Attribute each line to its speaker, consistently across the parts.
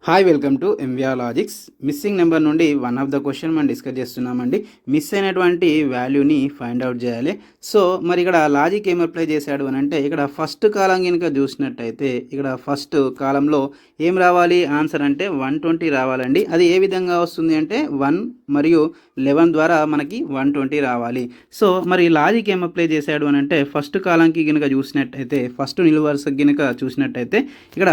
Speaker 1: Hi welcome to MVR logics. Missing number నుండి one of the question మనం discuss చేస్తున్నామండి. Miss అయినటువంటి వాల్యూని ఫైండ్ అవుట్ చేయాలి. సో మరి ఇక్కడ లాజిక్ ఏం అప్లై చేశాడు అని అంటే, ఇక్కడ ఫస్ట్ కాలం కనుక చూసినట్టయితే ఇక్కడ ఫస్ట్ కాలంలో ఏం రావాలి ఆన్సర్ అంటే 120 రావాలండి. అది ఏ విధంగా వస్తుంది అంటే 1 మరియు 11 ద్వారా మనకి 120 రావాలి. సో మరి లాజిక్ ఏం అప్లై చేశాడు అని అంటే, ఫస్ట్ కాలంకి కనుక చూసినట్టయితే ఫస్ట్ నిలువు వరుసకి కనుక చూసినట్టయితే ఇక్కడ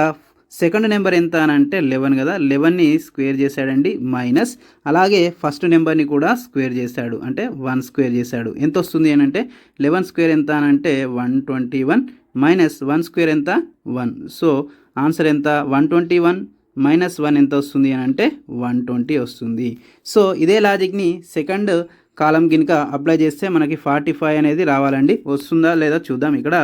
Speaker 1: సెకండ్ నెంబర్ ఎంత అని అంటే 11 కదా, 11ని స్క్వేర్ చేశాడండి మైనస్, అలాగే ఫస్ట్ నెంబర్ని కూడా స్క్వేర్ చేశాడు అంటే 1 స్క్వేర్ చేశాడు. ఎంత వస్తుంది అని అంటే 11 స్క్వేర్ ఎంత అని అంటే 121 మైనస్ 1 స్క్వేర్ ఎంత 1. సో ఆన్సర్ ఎంత 121 మైనస్ 1 ఎంత వస్తుంది అని అంటే 120 వస్తుంది. సో ఇదే లాజిక్ని సెకండ్ కాలం కింద అప్లై చేస్తే మనకి 45 అనేది రావాలండి. వస్తుందా లేదా చూద్దాం. ఇక్కడ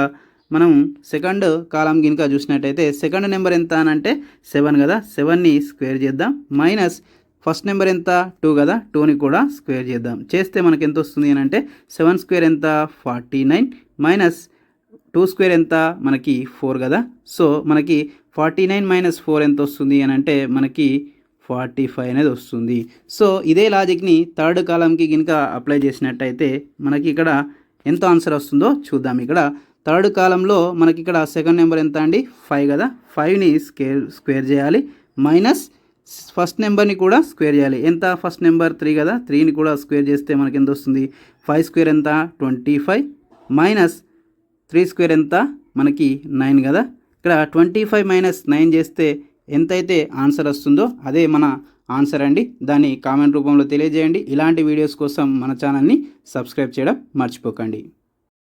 Speaker 1: మనం సెకండ్ కాలం కింద చూసినట్టయితే సెకండ్ నెంబర్ ఎంత అని అంటే 7 కదా, 7ని స్క్వేర్ చేద్దాం మైనస్ ఫస్ట్ నెంబర్ ఎంత 2 కదా, 2ని కూడా స్క్వేర్ చేద్దాం. చేస్తే మనకి ఎంత వస్తుంది అని అంటే 7 స్క్వేర్ ఎంత 49 మైనస్ 2 స్క్వేర్ ఎంత మనకి 4 కదా. సో మనకి 49 మైనస్ 4 ఎంత వస్తుంది అని అంటే మనకి 45 అనేది వస్తుంది. సో ఇదే లాజిక్ని థర్డ్ కాలంకి కనుక అప్లై చేసినట్టయితే మనకి ఇక్కడ ఎంత ఆన్సర్ వస్తుందో చూద్దాం. ఇక్కడ థర్డ్ కాలంలో మనకి ఇక్కడ సెకండ్ నెంబర్ ఎంత అండి 5 కదా, 5ని స్క్వేర్ చేయాలి మైనస్ ఫస్ట్ నెంబర్ని కూడా స్క్వేర్ చేయాలి. ఎంత ఫస్ట్ నెంబర్ 3 కదా, 3ని కూడా స్క్వేర్ చేస్తే మనకి ఎంత వస్తుంది 5 స్క్వేర్ ఎంత 25 మైనస్ 3 స్క్వేర్ ఎంత మనకి 9 కదా. ఇక్కడ 25 మైనస్ 9 చేస్తే ఎంతైతే ఆన్సర్ వస్తుందో అదే మన ఆన్సర్ అండి. దాన్ని కామెంట్ రూపంలో తెలియజేయండి. ఇలాంటి వీడియోస్ కోసం మన ఛానల్ని సబ్స్క్రైబ్ చేయడం మర్చిపోకండి.